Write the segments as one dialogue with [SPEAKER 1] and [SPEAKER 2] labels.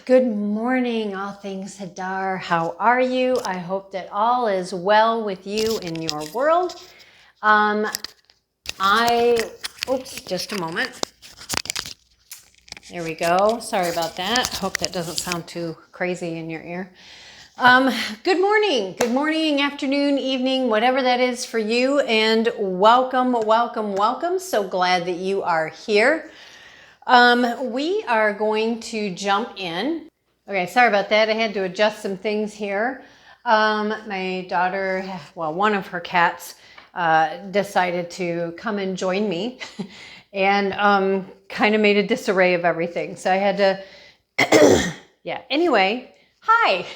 [SPEAKER 1] Good morning, all things Hadar. How are you? I hope that all is well with you in your world. Oops, just a moment. There we go. Sorry about that. Hope that doesn't sound too crazy in your ear. Good morning, afternoon, evening, whatever that is for you, and welcome. So glad that you are here. We are going to jump in. Okay, sorry about that. I had to adjust some things here. My daughter, well, one of her cats, decided to come and join me and kind of made a disarray of everything. So I had to, yeah. Anyway, hi,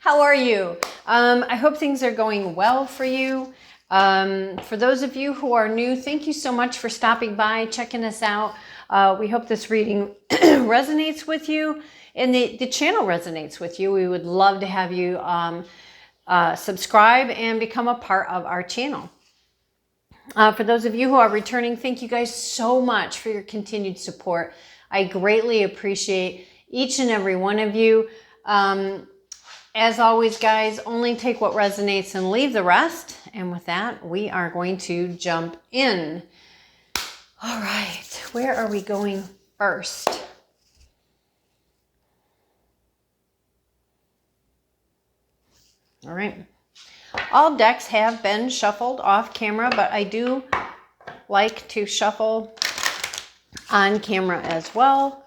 [SPEAKER 1] how are you? I hope things are going well for you. For those of you who are new, thank you so much for stopping by, checking us out. We hope this reading resonates with you and the channel resonates with you. We would love to have you subscribe and become a part of our channel. For those of you who are returning, thank you guys so much for your continued support. I greatly appreciate each and every one of you. As always, guys, only take what resonates and leave the rest. And with that, we are going to jump in. All right, where are we going first? All right. All decks have been shuffled off camera, but I do like to shuffle on camera as well.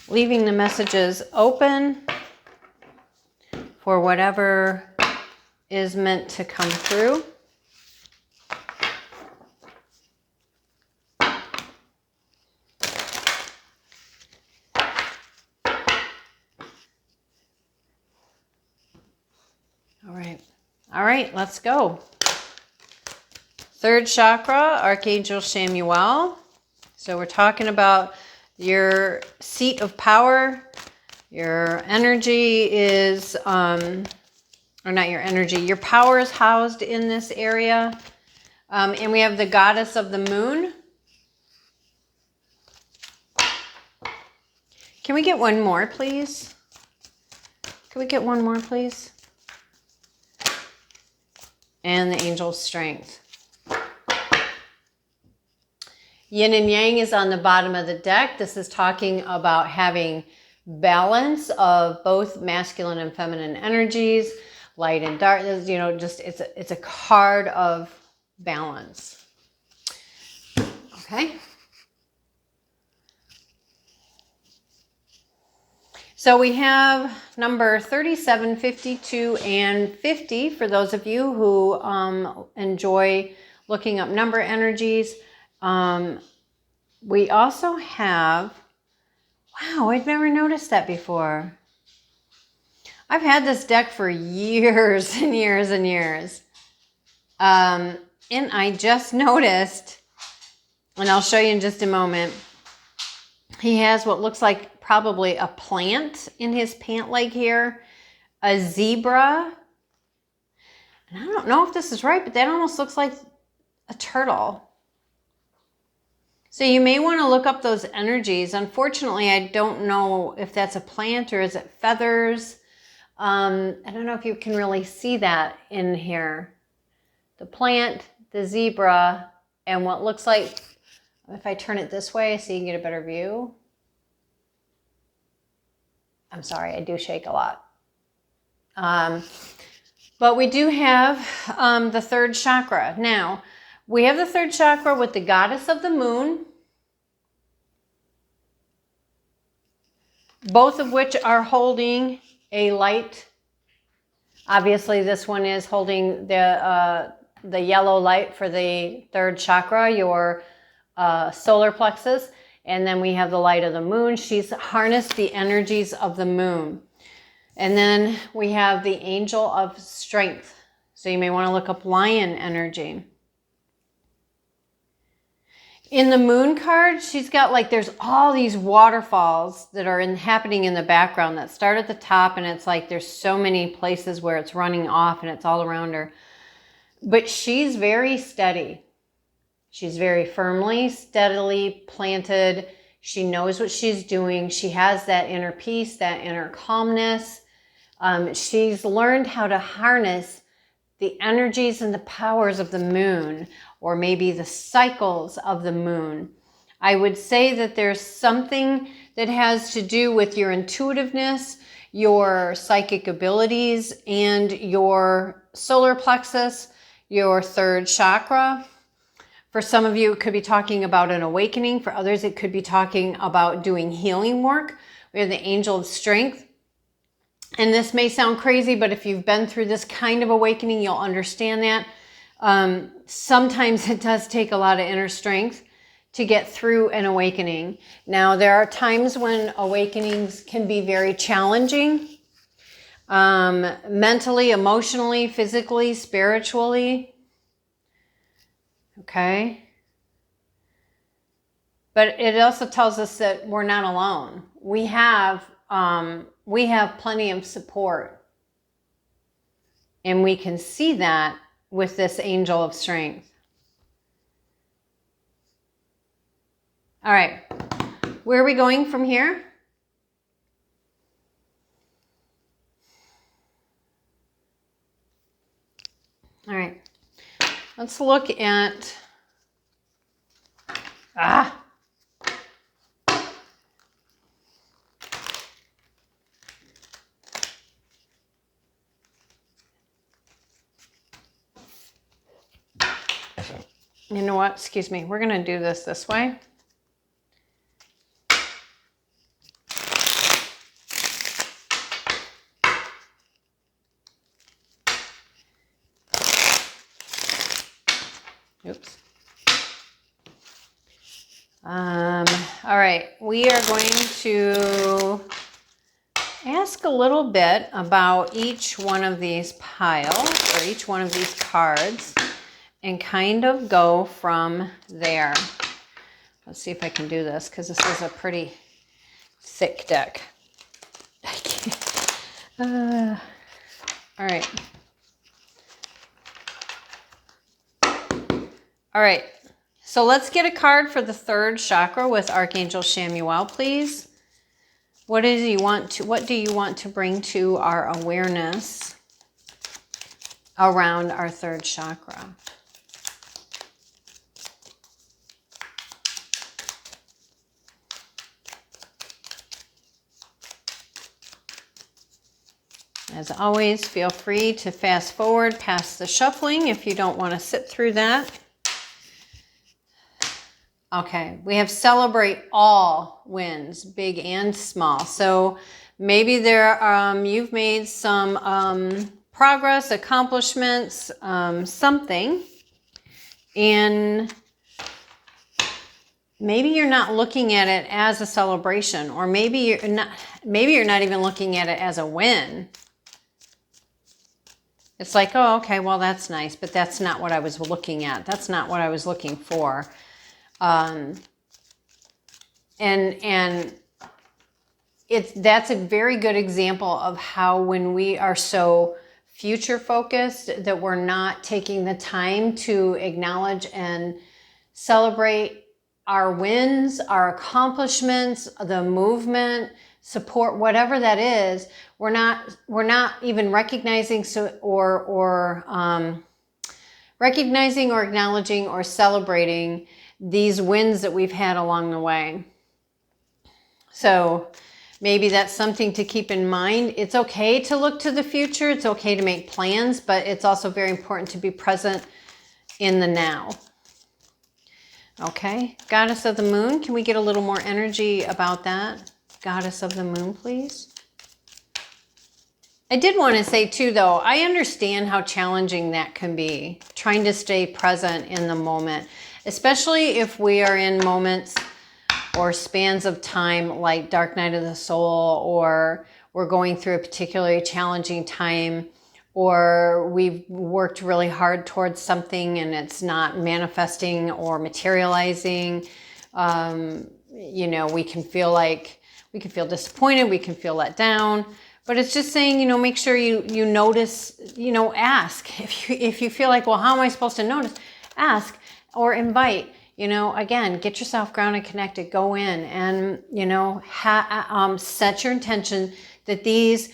[SPEAKER 1] Leaving the messages open for whatever is meant to come through. All right, let's go. Third chakra, Archangel Chamuel. So we're talking about your seat of power. Your energy is, or not your energy, your power is housed in this area. And we have the goddess of the moon. Can we get one more, please? Can we get one more, please? And the angel's strength. Yin and yang is on the bottom of the deck. This is talking about having balance of both masculine and feminine energies, light and dark. You know, just it's a card of balance. Okay. So we have number 37, 52, and 50 for those of you who enjoy looking up number energies. We also have, wow, I've never noticed that before. I've had this deck for years and years and years. And I just noticed, and I'll show you in just a moment, he has what looks like probably a plant in his pant leg here, a zebra, and I don't know if this is right, but that almost looks like a turtle. So you may want to look up those energies. Unfortunately, I don't know if that's a plant or is it feathers. I don't know if you can really see that in here. The plant, the zebra, and what looks like, if I turn it this way so you can get a better view. I'm sorry, I do shake a lot. But we do have the third chakra. Now, we have the third chakra with the goddess of the moon, both of which are holding a light. Obviously, this one is holding the yellow light for the third chakra, your solar plexus. And then we have the light of the moon. She's harnessed the energies of the moon. And then we have the angel of strength. So you may want to look up lion energy. In the moon card, she's got like, there's all these waterfalls that are happening in the background that start at the top. And it's like, there's so many places where it's running off and it's all around her. But she's very steady. She's very firmly, steadily planted. She knows what she's doing. She has that inner peace, that inner calmness. She's learned how to harness the energies and the powers of the moon, or maybe the cycles of the moon. I would say that there's something that has to do with your intuitiveness, your psychic abilities, and your solar plexus, your third chakra. For some of you, it could be talking about an awakening. For others, it could be talking about doing healing work. We have the angel of strength. And this may sound crazy, but if you've been through this kind of awakening, you'll understand that. Sometimes it does take a lot of inner strength to get through an awakening. Now, there are times when awakenings can be very challenging, mentally, emotionally, physically, spiritually. Okay? But it also tells us that we're not alone. We have plenty of support. And we can see that with this angel of strength. All right, where are we going from here? All right, let's look at, you know what, excuse me, we're gonna do this way. Oops. All right, we are going to ask a little bit about each one of these piles or each one of these cards and kind of go from there. Let's see if I can do this because this is a pretty thick deck. I can't. All right. All right, so let's get a card for the third chakra with Archangel Chamuel, please. What do you want to bring to our awareness around our third chakra? As always, feel free to fast forward past the shuffling if you don't want to sit through that. Okay, we have celebrate all wins, big and small. So maybe you've made some progress, accomplishments, something, and maybe you're not looking at it as a celebration, or maybe you're not even looking at it as a win. It's like, oh, okay, well, that's nice, but that's not what I was looking at. That's not what I was looking for. And that's a very good example of how when we are so future focused that we're not taking the time to acknowledge and celebrate our wins, our accomplishments, the movement, support, whatever that is. We're not even recognizing recognizing or acknowledging or celebrating these wins that we've had along the way. So maybe that's something to keep in mind. It's okay to look to the future. It's okay to make plans, but it's also very important to be present in the now. Okay, Goddess of the Moon, can we get a little more energy about that? Goddess of the Moon, please. I did want to say too, though, I understand how challenging that can be, trying to stay present in the moment, especially if we are in moments or spans of time like Dark Night of the Soul, or we're going through a particularly challenging time, or we've worked really hard towards something and it's not manifesting or materializing. You know, we can feel disappointed, we can feel let down. But it's just saying, you know, make sure you notice, you know, ask. If you feel like, well, how am I supposed to notice? Ask or invite. you know, again, get yourself grounded, connected, go in and, you know, set your intention that these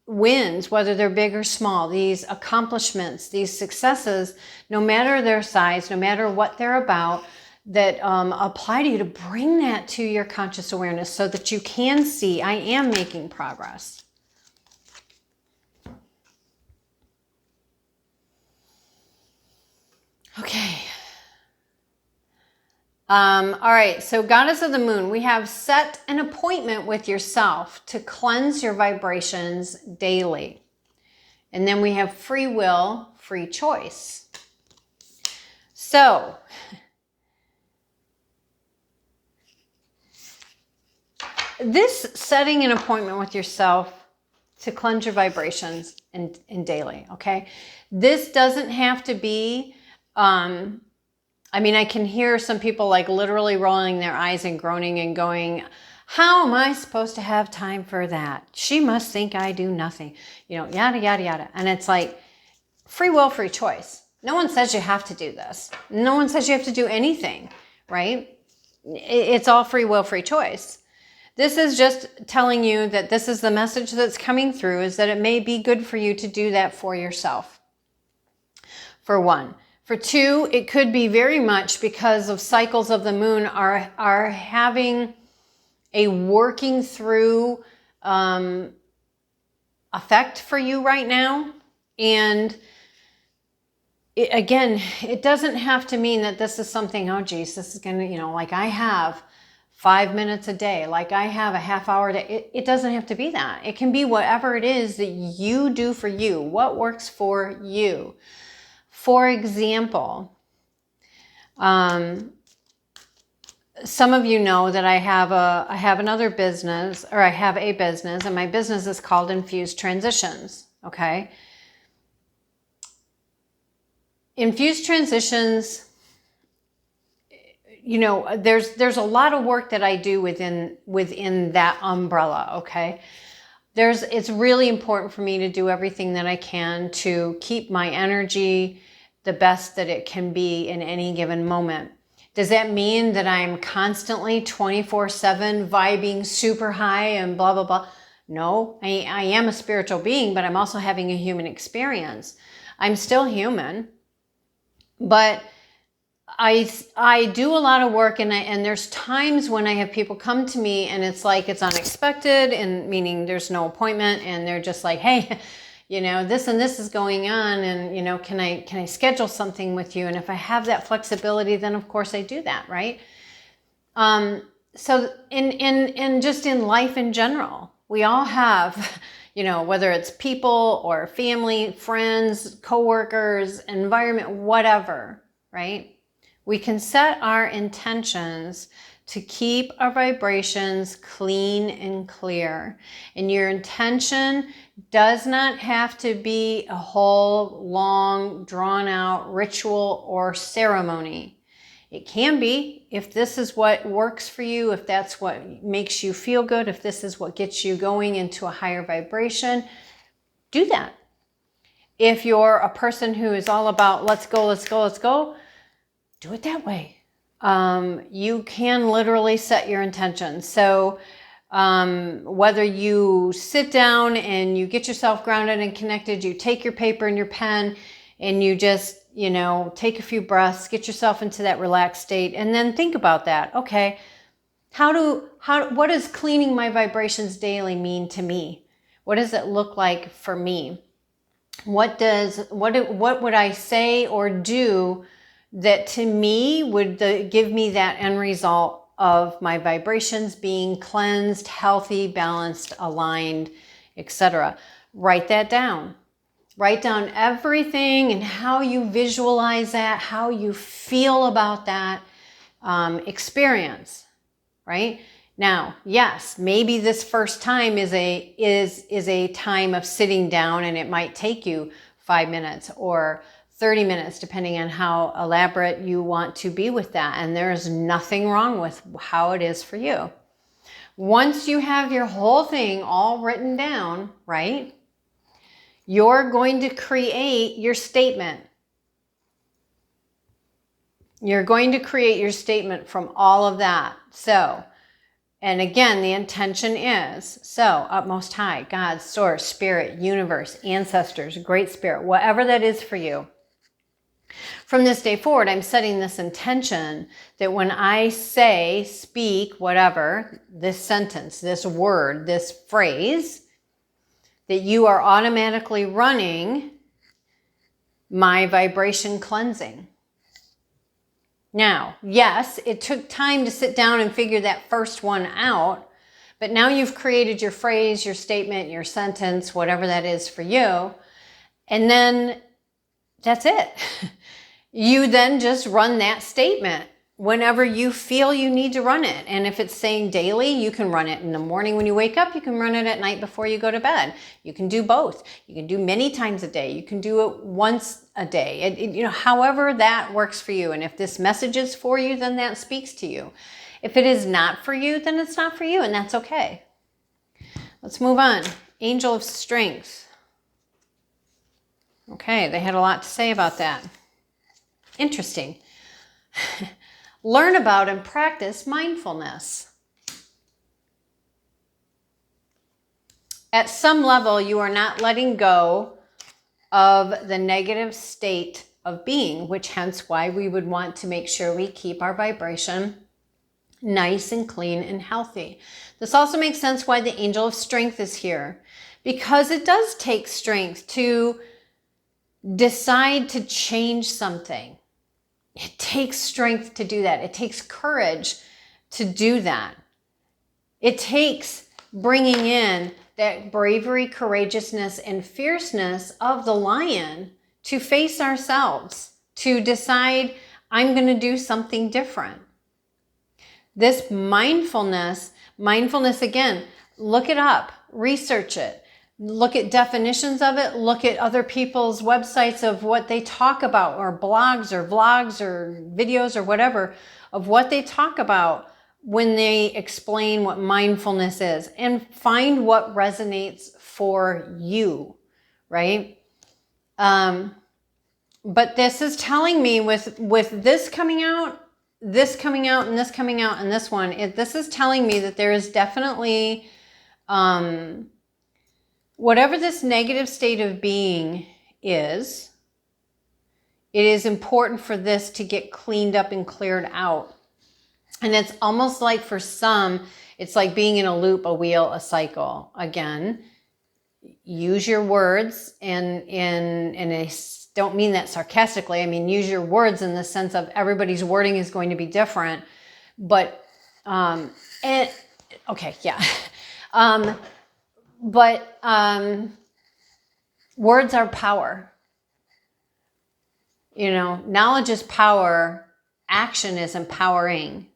[SPEAKER 1] wins, whether they're big or small, these accomplishments, these successes, no matter their size, no matter what they're about, that apply to you, to bring that to your conscious awareness so that you can see, I am making progress. Okay. All right, so Goddess of the Moon, we have set an appointment with yourself to cleanse your vibrations daily. And then we have free will, free choice. So, this setting an appointment with yourself to cleanse your vibrations in daily, okay? This doesn't have to be, I mean, I can hear some people like literally rolling their eyes and groaning and going, how am I supposed to have time for that? She must think I do nothing, you know, yada, yada, yada. And it's like free will, free choice. No one says you have to do this. No one says you have to do anything, right? It's all free will, free choice. This is just telling you that this is the message that's coming through, is that it may be good for you to do that for yourself. For one. For two, it could be very much because of cycles of the moon are having a working through effect for you right now. And again, it doesn't have to mean that this is something, oh geez, this is going to, you know, like I have 5 minutes a day, like I have a half hour a day. It doesn't have to be that. It can be whatever it is that you do for you, what works for you. For example, some of you know that I have another business, or I have a business, and my business is called Infused Transitions, okay? Infused Transitions, you know, there's a lot of work that I do within that umbrella, okay? It's really important for me to do everything that I can to keep my energy the best that it can be in any given moment. Does that mean that I'm constantly 24/7 vibing super high and blah, blah, blah? No, I am a spiritual being, but I'm also having a human experience. I'm still human, but I do a lot of work, and there's times when I have people come to me and it's like it's unexpected, and meaning there's no appointment, and they're just like, hey, you know, this and this is going on, and you know, can I schedule something with you? And if I have that flexibility, then of course I do that, right? So in just in life in general, we all have, you know, whether it's people or family, friends, coworkers, environment, whatever, right? We can set our intentions to keep our vibrations clean and clear. And your intention does not have to be a whole long, drawn out ritual or ceremony. It can be, if this is what works for you, if that's what makes you feel good, if this is what gets you going into a higher vibration, do that. If you're a person who is all about let's go, let's go, let's go, do it that way. You can literally set your intentions. So whether you sit down and you get yourself grounded and connected, you take your paper and your pen and you just, you know, take a few breaths, get yourself into that relaxed state, and then think about that. Okay, what does cleaning my vibrations daily mean to me? What does it look like for me? What would I say or do that to me would give me that end result of my vibrations being cleansed, healthy, balanced, aligned, etc. Write that down. Write down everything and how you visualize that, how you feel about that experience, right? Now, yes, maybe this first time is a time of sitting down, and it might take you 5 minutes or 30 minutes, depending on how elaborate you want to be with that. And there's nothing wrong with how it is for you. Once you have your whole thing all written down, right, you're going to create your statement. You're going to create your statement from all of that. So, and again, the intention is, so, utmost high, God, source, spirit, universe, ancestors, great spirit, whatever that is for you. From this day forward, I'm setting this intention that when I say, speak, whatever, this sentence, this word, this phrase, that you are automatically running my vibration cleansing. Now, yes, it took time to sit down and figure that first one out, but now you've created your phrase, your statement, your sentence, whatever that is for you, and then that's it. You then just run that statement whenever you feel you need to run it. And if it's saying daily, you can run it in the morning when you wake up. You can run it at night before you go to bed. You can do both. You can do many times a day. You can do it once a day. However that works for you. And if this message is for you, then that speaks to you. If it is not for you, then it's not for you, and that's okay. Let's move on. Angel of Strength. Okay, they had a lot to say about that. Interesting. Learn about and practice mindfulness. At some level, you are not letting go of the negative state of being, which hence why we would want to make sure we keep our vibration nice and clean and healthy. This also makes sense why the Angel of Strength is here, because it does take strength to decide to change something. It takes strength to do that. It takes courage to do that. It takes bringing in that bravery, courageousness, and fierceness of the lion to face ourselves, to decide, I'm going to do something different. This mindfulness again, look it up, research it. Look at definitions of it. Look at other people's websites of what they talk about, or blogs or vlogs or videos or whatever of what they talk about when they explain what mindfulness is, and find what resonates for you, right? But this is telling me with this coming out, this coming out, and this coming out, and this one, this is telling me that there is definitely whatever this negative state of being is, it is important for this to get cleaned up and cleared out. And it's almost like for some, it's like being in a loop, a wheel, a cycle. Again, use your words, and I don't mean that sarcastically. I mean, use your words in the sense of everybody's wording is going to be different. But, okay, yeah. But words are power. Knowledge is power. Action is empowering.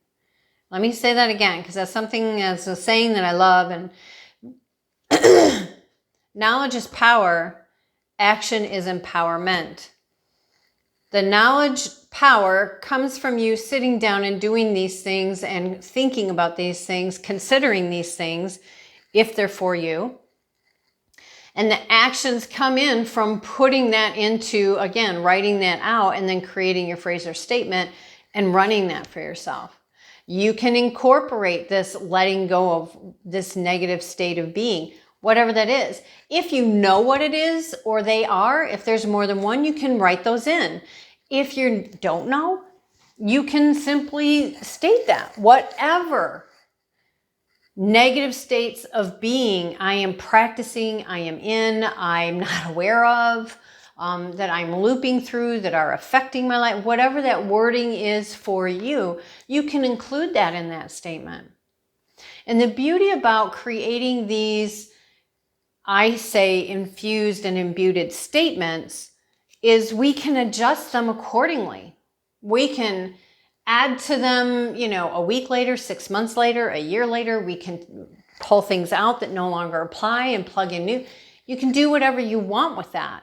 [SPEAKER 1] Let me say that again, because that's a saying that I love. And knowledge is power. Action is empowerment. The knowledge power comes from you sitting down and doing these things and thinking about these things, considering these things, if they're for you. And the actions come in from putting that into, again, writing that out and then creating your phrase or statement and running that for yourself. You can incorporate this letting go of this negative state of being, whatever that is. If you know what it is, or they are, if there's more than one, you can write those in. If you don't know, you can simply state that. Whatever negative states of being I am practicing, I am in, I'm not aware of, that I'm looping through, that are affecting my life, whatever that wording is for you, you can include that in that statement. And the beauty about creating these, I say, infused and imbued statements is we can adjust them accordingly. We can add to them, a week later, 6 months later, a year later. We can pull things out that no longer apply and plug in new. You can do whatever you want with that.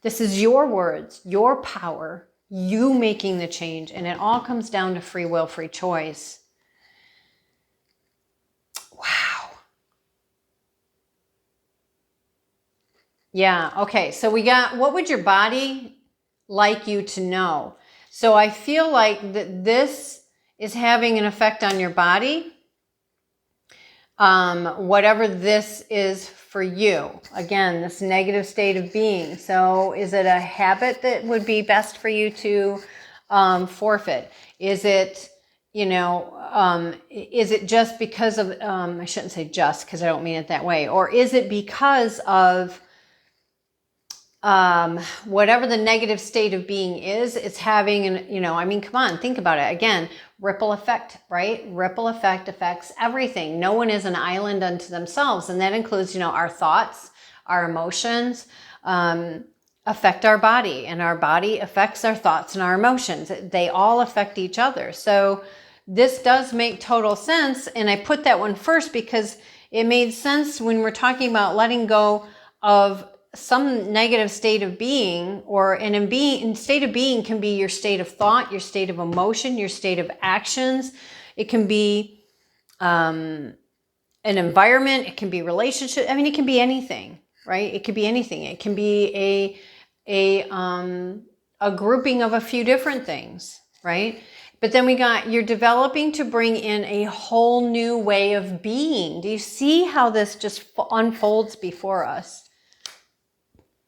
[SPEAKER 1] This is your words, your power, you making the change. And it all comes down to free will, free choice. Wow. Yeah, okay. So we got, what would your body like you to know? So I feel like that this is having an effect on your body. Whatever this is for you. Again, this negative state of being. So is it a habit that would be best for you to forfeit? Is it, is it just because of, I shouldn't say just because I don't mean it that way. Or is it because of whatever the negative state of being is, it's having an, come on, think about it. Again, ripple effect, right? Ripple effect affects everything. No one is an island unto themselves. And that includes, our thoughts, our emotions, affect our body, and our body affects our thoughts and our emotions. They all affect each other. So this does make total sense. And I put that one first because it made sense when we're talking about letting go of some negative state of being, in state of being can be your state of thought, your state of emotion, your state of actions. It can be an environment. It can be relationship. I mean, it can be anything, right? It could be anything. It can be a grouping of a few different things, right? But then you're developing to bring in a whole new way of being. Do you see how this just unfolds before us?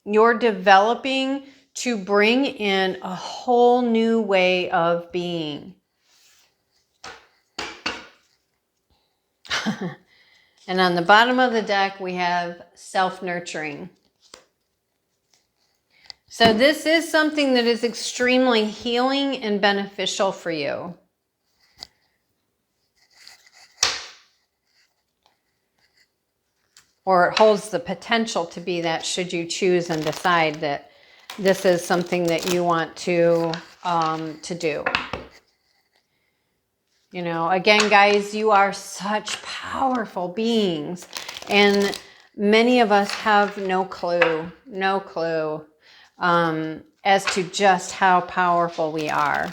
[SPEAKER 1] You're developing to bring in a whole new way of being. And on the bottom of the deck, we have self-nurturing. So this is something that is extremely healing and beneficial for you. Or it holds the potential to be that, should you choose and decide that this is something that you want to do. Again, guys, you are such powerful beings, and many of us have no clue as to just how powerful we are.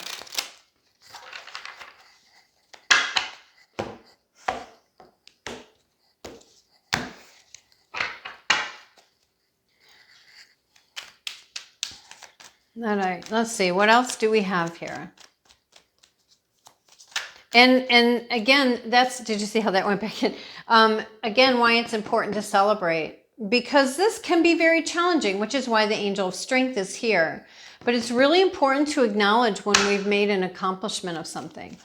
[SPEAKER 1] Let's see, what else do we have here? And again, did you see how that went back in? Again, why it's important to celebrate. Because this can be very challenging, which is why the angel of strength is here. But it's really important to acknowledge when we've made an accomplishment of something.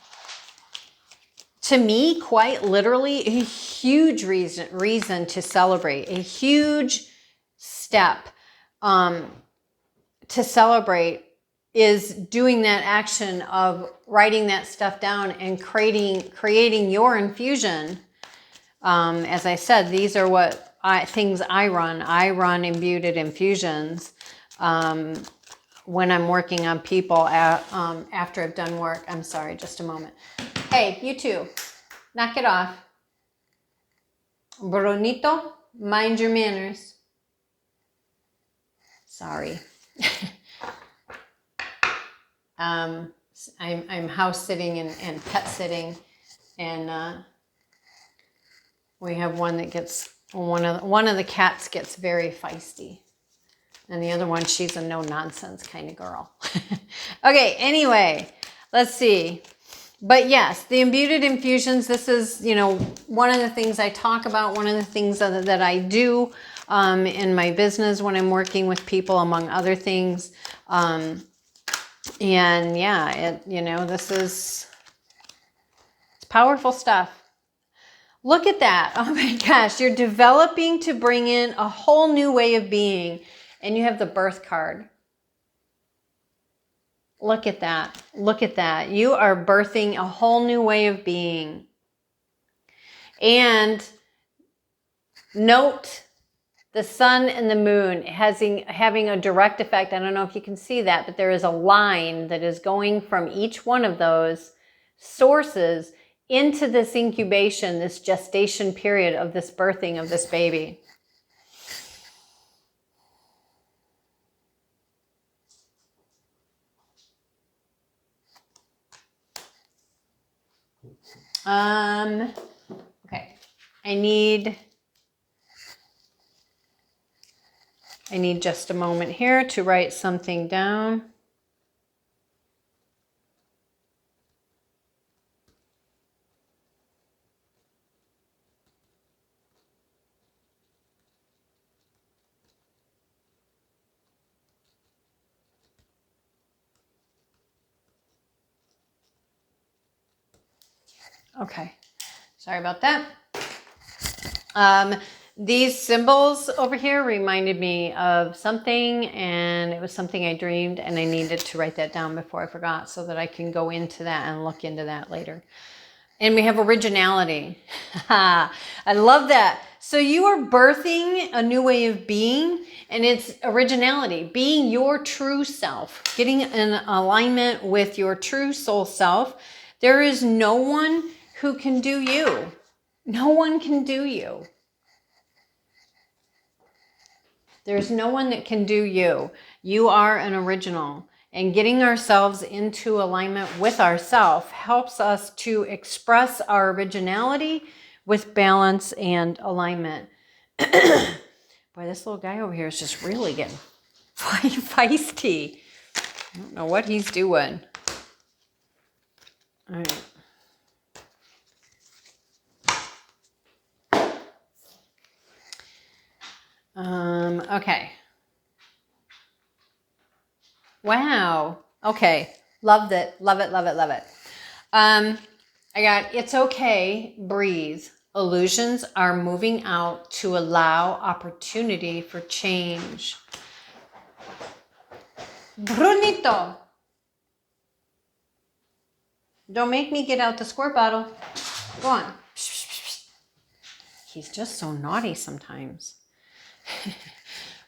[SPEAKER 1] To me, quite literally, a huge reason to celebrate, a huge step to celebrate is doing that action of writing that stuff down and creating your infusion. As I said, these are things I run. I run imbued infusions when I'm working on people after I've done work. I'm sorry, just a moment. Hey, you two, knock it off. Bronito, mind your manners. Sorry. I'm house sitting and pet sitting, and we have one that gets one of the cats gets very feisty, and the other one, she's a no nonsense kind of girl. Okay, anyway, let's see. But yes, the imbued infusions. This is one of the things I talk about. One of the things that I do in my business when I'm working with people, among other things. And yeah, it's powerful stuff. Look at that. Oh my gosh, you're developing to bring in a whole new way of being. And you have the birth card. Look at that. Look at that. You are birthing a whole new way of being. And note the sun and the moon having a direct effect. I don't know if you can see that, but there is a line that is going from each one of those sources into this incubation, this gestation period of this birthing of this baby. Okay, I need just a moment here to write something down. Okay, sorry about that. These symbols over here reminded me of something, and it was something I dreamed, and I needed to write that down before I forgot so that I can go into that and look into that later. And we have originality. I love that. So you are birthing a new way of being, and it's originality, being your true self, getting in alignment with your true soul self. There is no one who can do you. No one can do you. There's no one that can do you. You are an original. And getting ourselves into alignment with ourselves helps us to express our originality with balance and alignment. Boy, this little guy over here is just really getting feisty. I don't know what he's doing. All right. Okay. Wow. Okay. Loved it. Love it. Love it. Love it. I got, it's okay. Breathe. Illusions are moving out to allow opportunity for change. Brunito. Don't make me get out the squirt bottle. Go on. He's just so naughty sometimes.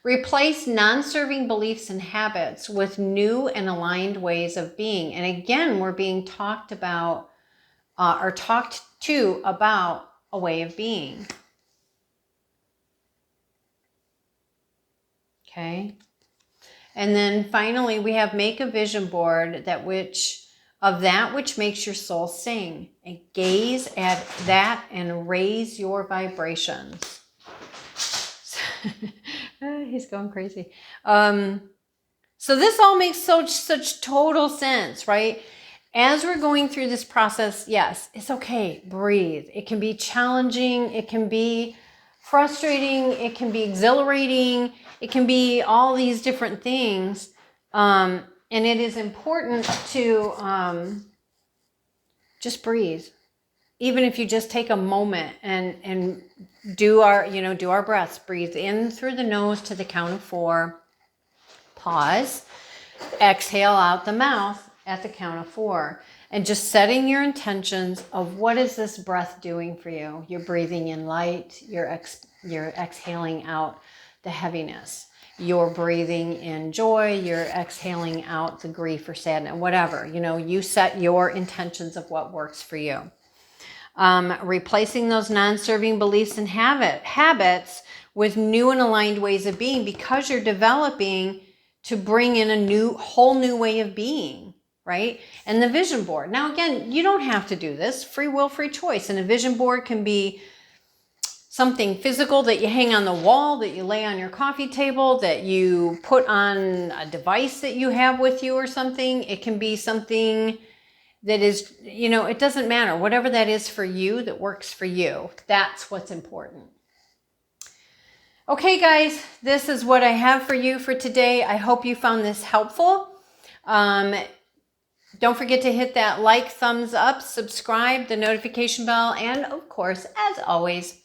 [SPEAKER 1] Replace non-serving beliefs and habits with new and aligned ways of being. And again, we're being talked about or talked to about a way of being. Okay. And then finally, we have make a vision board that which makes your soul sing. And gaze at that and raise your vibrations. He's going crazy. So this all makes such total sense, right? As we're going through this process, yes, it's okay. Breathe. It can be challenging. It can be frustrating. It can be exhilarating. It can be all these different things. And it is important to just breathe. Even if you just take a moment and do our breaths, breathe in through the nose to the count of 4, pause, exhale out the mouth at the count of 4, and just setting your intentions of what is this breath doing for you. You're breathing in light, you're exhaling out the heaviness. You're breathing in joy, you're exhaling out the grief or sadness, whatever. You set your intentions of what works for you. Replacing those non-serving beliefs and habits with new and aligned ways of being, because you're developing to bring in a whole new way of being, right? And the vision board. Now, again, you don't have to do this. Free will, free choice. And a vision board can be something physical that you hang on the wall, that you lay on your coffee table, that you put on a device that you have with you or something. It can be something that is, it doesn't matter. Whatever that is for you, that works for you. That's what's important. Okay, guys, this is what I have for you for today. I hope you found this helpful. Don't forget to hit that like, thumbs up, subscribe, the notification bell, and of course, as always,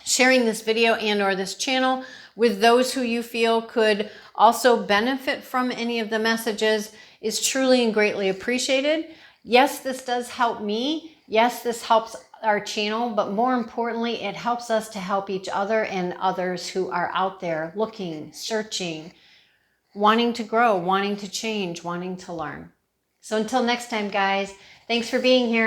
[SPEAKER 1] sharing this video and or this channel with those who you feel could also benefit from any of the messages is truly and greatly appreciated. Yes, this does help me. Yes, this helps our channel, but more importantly, it helps us to help each other and others who are out there looking, searching, wanting to grow, wanting to change, wanting to learn. So until next time, guys, thanks for being here.